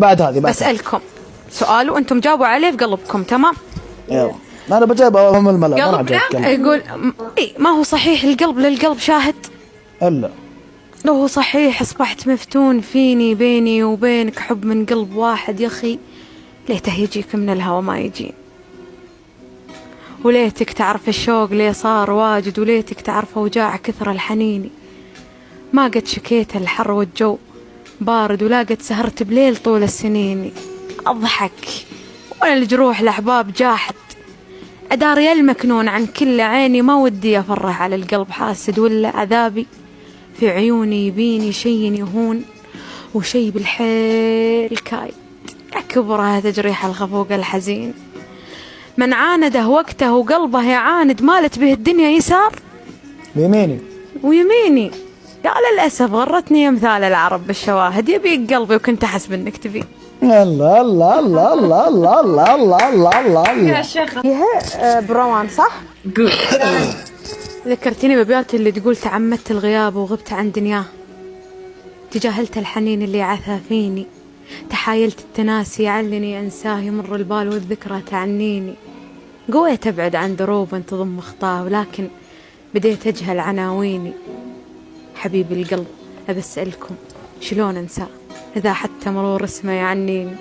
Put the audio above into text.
بعد هذه بسألكم سؤال وانتم جاوبوا عليه في قلبكم، تمام؟ يلا انا بجاوب امام الملأ. ما راح قلبنا اجاوب يقول اي ما هو صحيح القلب للقلب شاهد. الا لو هو صحيح اصبحت مفتون فيني، بيني وبينك حب من قلب واحد يا اخي، ليته يجيك من الهوى ما يجي، وليتك تعرف الشوق ليه صار واجد، وليتك تعرف اوجاع كثر الحنيني، ما قد شكيت الحر والجو بارد، ولا قد سهرت بليل طول السنين، اضحك وانا الجروح الاحباب جاحد، اداري المكنون عن كل عيني، ما ودي افرح على القلب حاسد، ولا عذابي في عيوني يبيني شي يهون، وشي بالحيل كايد اكبره تجريح الخفوق الحزين، من عانده وقته وقلبه يعاند، مالت به الدنيا يسار بيميني ويميني، قال للأسف غرتني أمثال العرب بالشواهد، يبيك قلبي وكنت أحسب إنك تبي. الله الله الله الله الله الله الله الله الله يا شيخ هي بروان صح؟ قول. ذكرتني بأبيات اللي تقول تعمدت الغياب وغبت عن دنياه، تجاهلت الحنين اللي عثى فيني، تحايلت التناسي علني أنساه، يمر البال والذكرى تعنيني، قويت أبعد عن دروب تضم أخطاه، ولكن بديت أجهل عناويني، حبيبي القلب أبى أسألكم شلون أنساه إذا حتى مرور اسمه يعنيني.